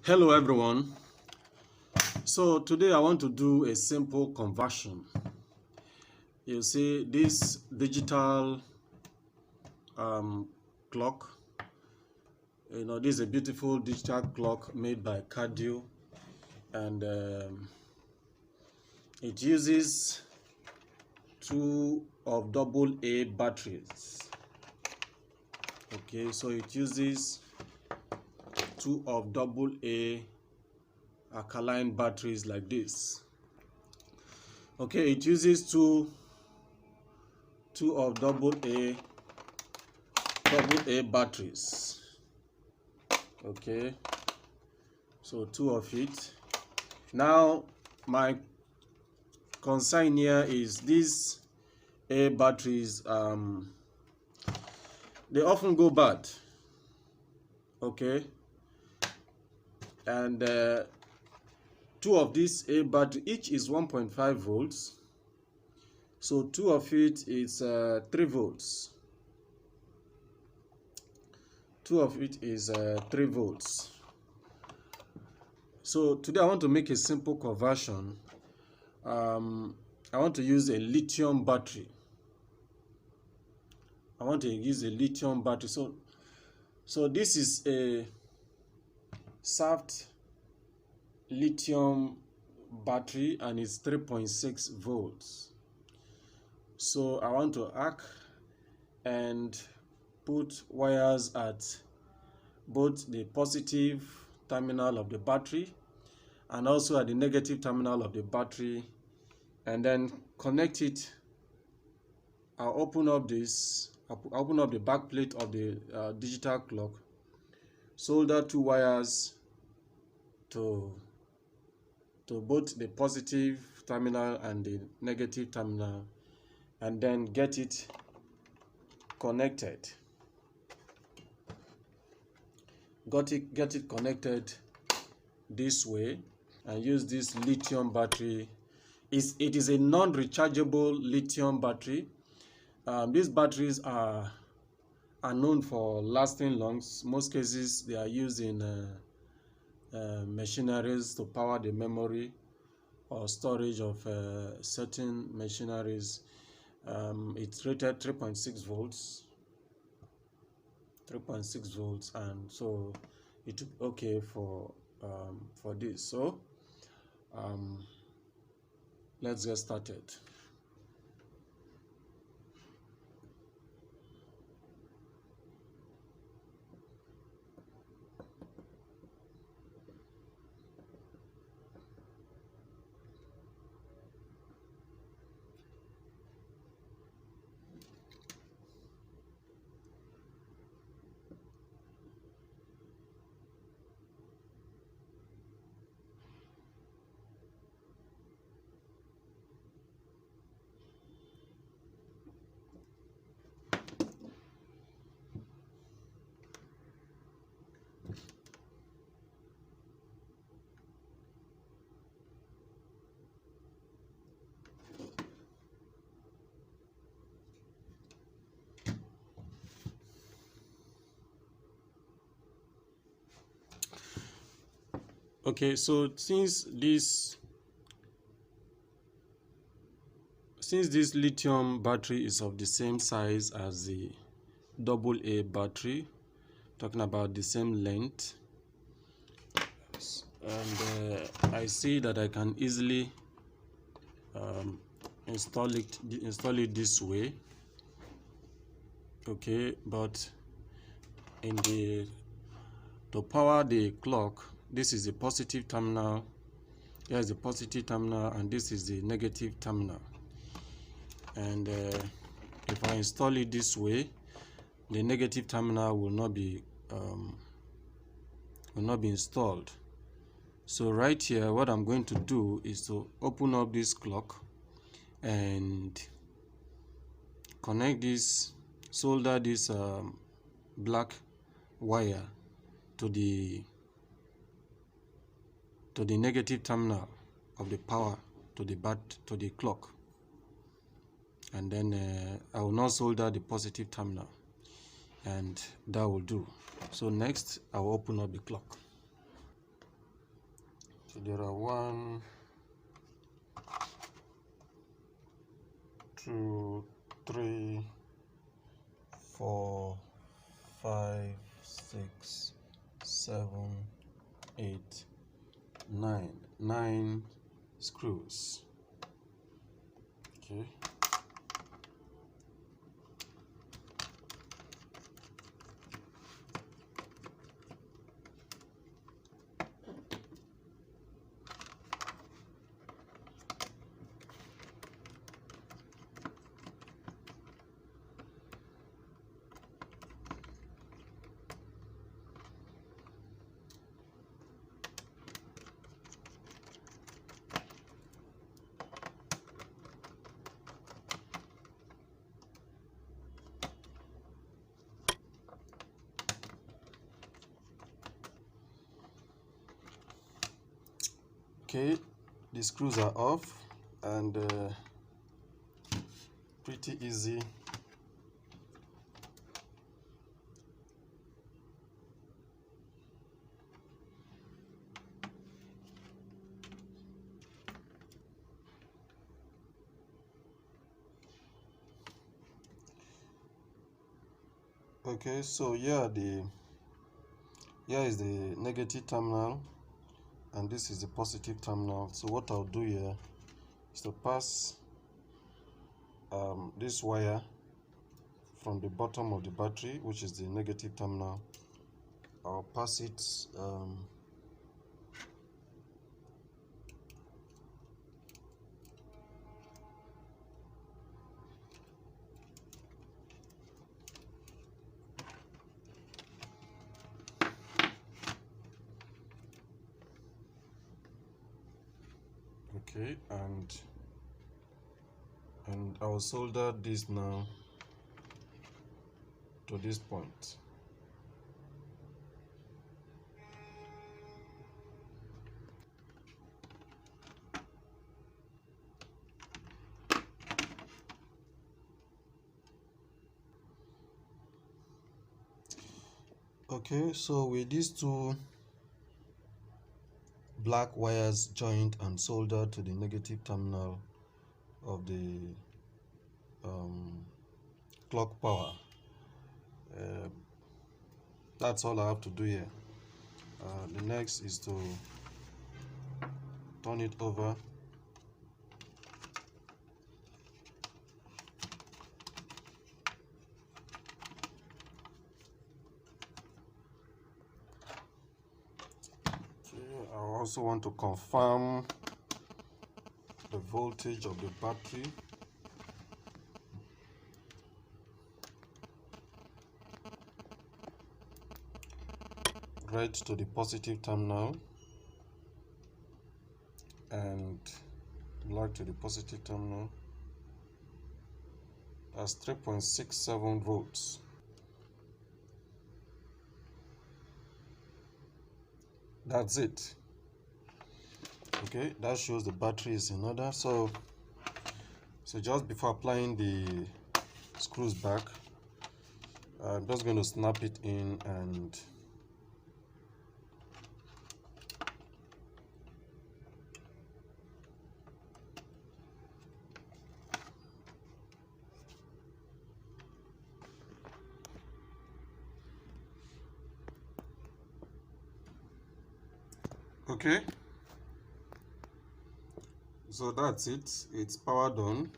Hello everyone. So today I want to do a simple conversion. You see this digital clock. This is a beautiful digital clock made by Cardio, and it uses 2 of AA batteries. Okay, so it uses 2 of AA alkaline batteries like this. Okay, it uses two of AA batteries. Okay, so 2 of it. Now my concern here is these A batteries, they often go bad. Okay, and 2 of these A battery, each is 1.5 volts, so 2 of it is 3 volts. 2 of it is 3 volts. So today I want to make a simple conversion. I want to use a lithium battery. So this is a soft lithium battery and it's 3.6 volts. So I want to arc and put wires at both the positive terminal of the battery and also at the negative terminal of the battery, and then connect it. I'll open up the back plate of the digital clock, solder 2 wires to both the positive terminal and the negative terminal, and then get it connected. Get it connected this way, and use this lithium battery. It is a non-rechargeable lithium battery. These batteries are known for lasting long. Most cases they are used in machineries to power the memory or storage of certain machineries. It's rated 3.6 volts. 3.6 volts, and so it will be okay for this. So let's get started. Okay, so since this lithium battery is of the same size as the AA battery, talking about the same length, and I see that I can easily install it this way. Okay, but to power the clock, this is the positive terminal, here is the positive terminal, and this is the negative terminal. And if I install it this way, the negative terminal will not be installed. So right here, what I'm going to do is to open up this clock and connect this, solder this black wire to the negative terminal of the power to the clock, and then I will now solder the positive terminal, and that will do. So next I will open up the clock. So there are 1, 2, 3, 4, 5, 6, 7, 8, 9 screws. Okay. Okay, the screws are off, and pretty easy. Okay, so here is the negative terminal, and this is the positive terminal. So what I'll do here is to pass this wire from the bottom of the battery, which is the negative terminal. I'll pass it okay, and I'll solder this now to this point. Okay, so with these two black wires joined and soldered to the negative terminal of the clock power, that's all I have to do here. The next is to turn it over. I also want to confirm the voltage of the battery. Right to the positive terminal and black to the positive terminal. That's 3.67 volts. That's it. Okay, that shows the battery is in order. So just before applying the screws back, I'm just going to snap it in and okay, so that's it. It's powered on.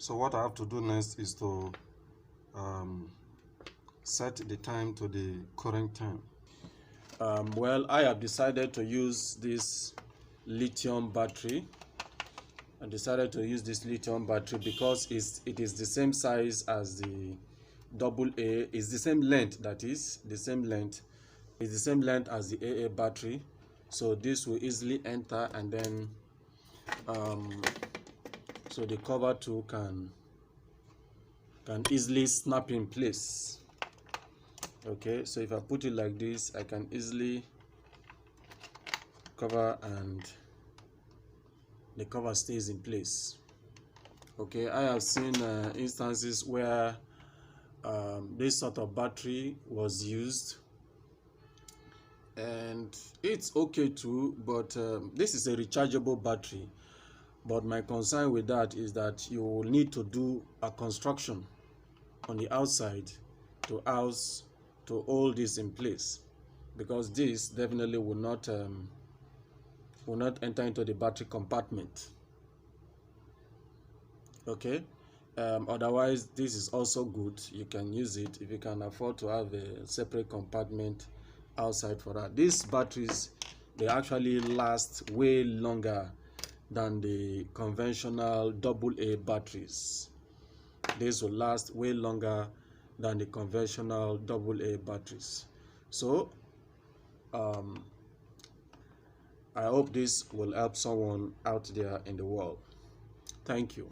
So what I have to do next is to set the time to the current time. Well, I have decided to use this lithium battery. I decided to use this lithium battery because it is the same size as the AA. It's the same length, that is the same length. It's the same length as the AA battery, so this will easily enter, and then so the cover too can easily snap in place. Okay, so if I put it like this, I can easily cover and the cover stays in place. Okay, I have seen instances where this sort of battery was used, and it's okay too, but this is a rechargeable battery. But my concern with that is that you will need to do a construction on the outside to hold this in place, because this definitely will not enter into the battery compartment. Okay, otherwise this is also good. You can use it if you can afford to have a separate compartment outside for that. These batteries, they actually last way longer than the conventional AA batteries. This will last way longer than the conventional AA batteries. So I hope this will help someone out there in the world. Thank you.